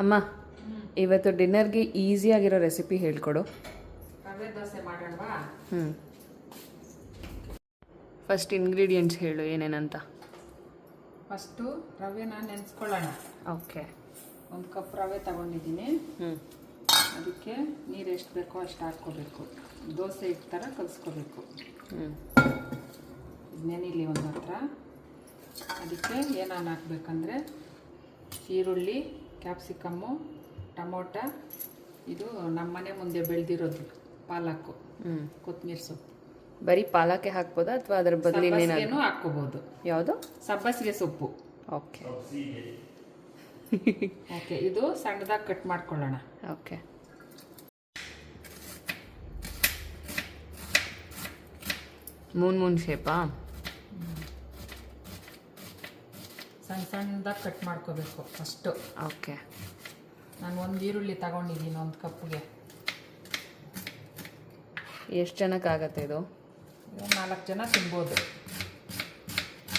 ಅಮ್ಮ ಇವತ್ತು ಡಿನ್ನರ್ಗೆ ಈಸಿಯಾಗಿರೋ ರೆಸಿಪಿ ಹೇಳ್ಕೊಡು. ರವೆ ದೋಸೆ ಮಾಡೋಣವಾ? ಫಸ್ಟ್ ಇಂಗ್ರೀಡಿಯೆಂಟ್ಸ್ ಹೇಳು ಏನೇನಂತ. ಫಸ್ಟು ರವೆನ ನೆನೆಸ್ಕೊಳ್ಳೋಣ. ಓಕೆ. 1 ಕಪ್ ರವೆ ತಗೊಂಡಿದ್ದೀನಿ. ಅದಕ್ಕೆ ನೀರು ಎಷ್ಟು ಬೇಕೋ ಅಷ್ಟು ಹಾಕ್ಕೋಬೇಕು. ದೋಸೆ ಹಿಟ್ಟು ಥರ ಕಲಿಸ್ಕೋಬೇಕು. ನೆನಿಲಿ ಒಂದು ಹತ್ರ. ಅದಕ್ಕೆ ಏನಾನು ಹಾಕ್ಬೇಕಂದ್ರೆ ಈರುಳ್ಳಿ, ಕ್ಯಾಪ್ಸಿಕಮ್ಮು, ಟೊಮೊಟ, ಇದು ನಮ್ಮ ಮನೆ ಮುಂದೆ ಬೆಳೆದಿರೋದು ಪಾಲಕ್ಕು, ಕೊತ್ತಂಬರಿ ಸೊಪ್ಪು. ಬರೀ ಪಾಲಕ್ಕೆ ಹಾಕ್ಬೋದಾ ಅಥವಾ ಅದರ ಬದಲು ಇನ್ನೇನು ಹಾಕ್ಕೋಬೋದು? ಯಾವುದು? ಸಬ್ಬಸಿಗೆ ಸೊಪ್ಪು. Okay okay. ಇದು ಸಣ್ಣದಾಗಿ ಕಟ್ ಮಾಡ್ಕೊಳ್ಳೋಣ. ಓಕೆ. ಮೂನ್ ಶೇಪಾ? ಸಣ್ಣದಾಗಿ ಕಟ್ ಮಾಡ್ಕೋಬೇಕು ಫಸ್ಟು. ಓಕೆ. ನಾನು 1 ಈರುಳ್ಳಿ ತಗೊಂಡಿದ್ದೀನಿ 1 ಕಪ್ಗೆ. ಎಷ್ಟು ಜನಕ್ಕಾಗತ್ತೆ ಇದು? 4 ಜನ ತಿನ್ಬೋದು.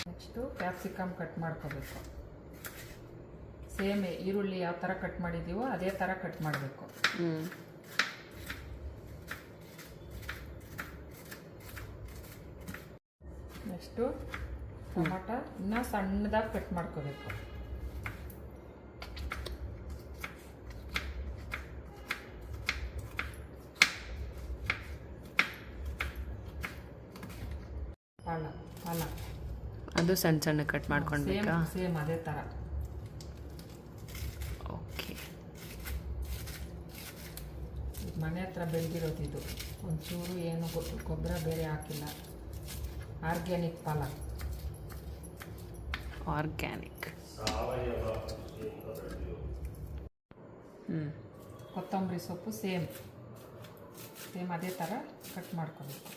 ನೆಕ್ಸ್ಟು ಕ್ಯಾಪ್ಸಿಕಮ್ ಕಟ್ ಮಾಡ್ಕೋಬೇಕು. ಸೇಮ್ ಈರುಳ್ಳಿ ಯಾವ ಥರ ಕಟ್ ಮಾಡಿದ್ದೀವೋ ಅದೇ ಥರ ಕಟ್ ಮಾಡಬೇಕು. ನೆಕ್ಸ್ಟು ಟೊಮೊಟ ಇನ್ನೂ ಸಣ್ಣದಾಗಿ ಕಟ್ ಮಾಡ್ಕೋಬೇಕು. ಪಾಲಕ್ ಅದು ಸಣ್ಣ ಕಟ್ ಮಾಡ್ಕೊಂಡ್ಬೇಕಾ? ಸೇಮ್ ಅದೇ ಥರ. ಓಕೆ. ಮನೆ ಹತ್ರ ಬೆಳೆದಿರೋದು ಇದು. ಒಂಚೂರು ಏನು ಗೊಬ್ಬರ ಬೇರೆ ಹಾಕಿಲ್ಲ. ಆರ್ಗ್ಯಾನಿಕ್ ಪಾಲಕ್. ಆರ್ಗ್ಯಾನಿಕ್. ಕೊತ್ತಂಬರಿ ಸೊಪ್ಪು ಸೇಮ್ ಅದೇ ಥರ ಕಟ್ ಮಾಡ್ಕೋಬೇಕು.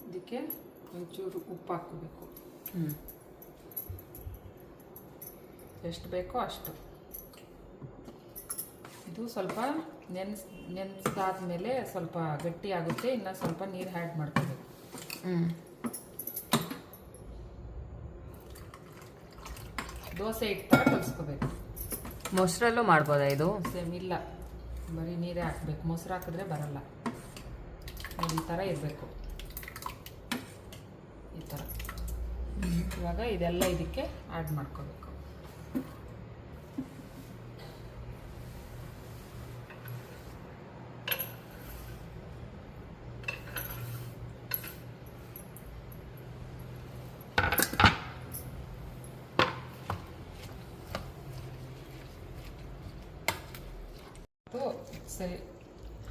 ಇದಕ್ಕೆ ಒಂಚೂರು ಉಪ್ಪು ಹಾಕ್ಕೋಬೇಕು. ಎಷ್ಟು ಬೇಕೋ ಅಷ್ಟು. ಇದು ಸ್ವಲ್ಪ ನೆನೆಸಿದಾದ್ಮೇಲೆ ಸ್ವಲ್ಪ ಗಟ್ಟಿ ಆಗುತ್ತೆ. ಇನ್ನು ಸ್ವಲ್ಪ ನೀರು ಆ್ಯಡ್ ಮಾಡ್ಕೋಬೇಕು. ದೋಸೆ ಹಿಟ್ಟು ಥರ ಕಲಿಸ್ಕೋಬೇಕು. ಮೊಸರಲ್ಲೂ ಮಾಡ್ಬೋದಾ ಇದು? ಸೇಮ್ ಇಲ್ಲ, ಬರೀ ನೀರೇ ಹಾಕ್ಬೇಕು. ಮೊಸರು ಹಾಕಿದ್ರೆ ಬರಲ್ಲ. ಈ ಥರ ಇರಬೇಕು. ಈ ಥರ. ಇವಾಗ ಇದೆಲ್ಲ ಇದಕ್ಕೆ ಆ್ಯಡ್ ಮಾಡ್ಕೋಬೇಕು.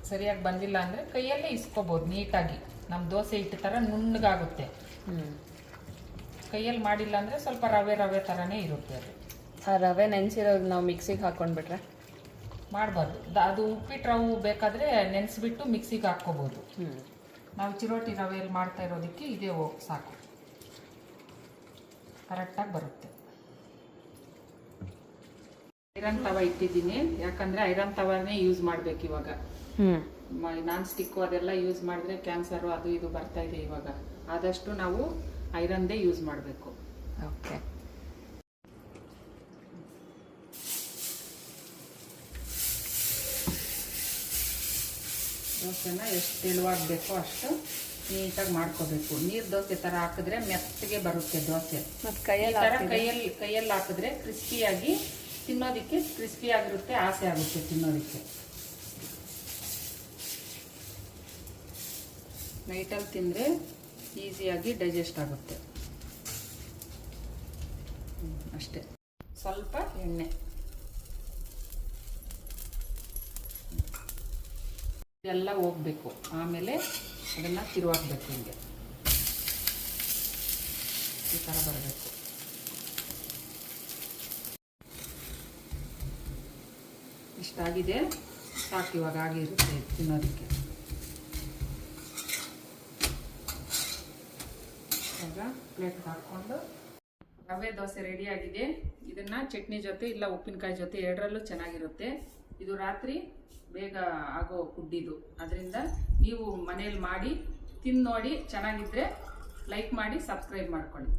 ಸರಿಯಾಗಿ ಬಂದಿಲ್ಲ ಅಂದರೆ ಕೈಯಲ್ಲೇ ಇಸ್ಕೋಬೋದು ನೀಟಾಗಿ. ನಮ್ಮ ದೋಸೆ ಹಿಟ್ಟು ಥರ ನುಣ್ಣಗಾಗುತ್ತೆ. ಕೈಯಲ್ಲಿ ಮಾಡಿಲ್ಲ ಅಂದರೆ ಸ್ವಲ್ಪ ರವೆ ಥರನೇ ಇರುತ್ತೆ ಅದು. ಆ ರವೆ ನೆನೆಸಿರೋದು ನಾವು ಮಿಕ್ಸಿಗೆ ಹಾಕ್ಕೊಂಡ್ಬಿಟ್ರೆ ಮಾಡಬಾರ್ದು. ಅದು ಉಪ್ಪಿಟ್ಟು ರವೆ ಬೇಕಾದರೆ ನೆನೆಸ್ಬಿಟ್ಟು ಮಿಕ್ಸಿಗೆ ಹಾಕ್ಕೋಬೋದು. ನಾವು ಚಿರೋಟಿ ರವೆಯಲ್ಲಿ ಮಾಡ್ತಾ ಇರೋದಕ್ಕೆ ಇದೇ ಸಾಕು, ಕರೆಕ್ಟಾಗಿ ಬರುತ್ತೆ. ಐರನ್ ತವ ಇಟ್ಟಿದ್ದೀನಿ, ಯಾಕಂದರೆ ಐರನ್ ತವನೇ ಯೂಸ್ ಮಾಡಬೇಕು ಇವಾಗ. ನಾನ್ ಸ್ಟಿಕ್ಕು ಅದೆಲ್ಲ ಯೂಸ್ ಮಾಡಿದ್ರೆ ಕ್ಯಾನ್ಸರು ಅದು ಇದು ಬರ್ತಾ ಇದೆ ಇವಾಗ. ಆದಷ್ಟು ನಾವು ಐರನ್ದೇ ಯೂಸ್ ಮಾಡಬೇಕು. ಓಕೆ. ದೋಸೆನ ಎಷ್ಟು ತೆಳುವಾಗಬೇಕೋ ಅಷ್ಟು ನೀಟಾಗಿ ಮಾಡ್ಕೋಬೇಕು. ನೀರು ದೋಸೆ ಥರ ಹಾಕಿದ್ರೆ ಮೆತ್ತಗೆ ಬರುತ್ತೆ ದೋಸೆ. ಕೈಯಲ್ಲಿ ಹಾಕಿದ್ರೆ ಕ್ರಿಸ್ಪಿಯಾಗಿ ತಿನ್ನೋದಕ್ಕೆ ಕ್ರಿಸ್ಪಿಯಾಗಿರುತ್ತೆ, ಆಸೆ ಆಗುತ್ತೆ ತಿನ್ನೋದಕ್ಕೆ. ನೈಟಲ್ಲಿ ತಿಂದರೆ ಈಸಿಯಾಗಿ ಡೈಜೆಸ್ಟ್ ಆಗುತ್ತೆ. ಅಷ್ಟೇ. ಸ್ವಲ್ಪ ಎಣ್ಣೆ ಎಲ್ಲ ಹೋಗಬೇಕು. ಆಮೇಲೆ ಅದನ್ನು ತಿರುವಾಗಬೇಕು. ಹಿಂಗೆ ಈ ಥರ ಬರಬೇಕು. ಇಷ್ಟಾಗಿದೆ ಸಾಕು. ಇವಾಗ ಆಗಿರುತ್ತೆ ತಿನ್ನೋದಕ್ಕೆ. ಇವಾಗ ಪ್ಲೇಟ್ಗೆ ಹಾಕ್ಕೊಂಡು ರವೆ ದೋಸೆ ರೆಡಿಯಾಗಿದೆ. ಇದನ್ನು ಚಟ್ನಿ ಜೊತೆ ಇಲ್ಲ ಉಪ್ಪಿನಕಾಯಿ ಜೊತೆ ಎರಡರಲ್ಲೂ ಚೆನ್ನಾಗಿರುತ್ತೆ. ಇದು ರಾತ್ರಿ ಬೇಗ ಆಗೋ ಫುಡ್ ಇದು. ಅದರಿಂದ ನೀವು ಮನೇಲಿ ಮಾಡಿ ತಿಂದು ನೋಡಿ. ಚೆನ್ನಾಗಿದ್ದರೆ ಲೈಕ್ ಮಾಡಿ, ಸಬ್ಸ್ಕ್ರೈಬ್ ಮಾಡ್ಕೊಳ್ಳಿ.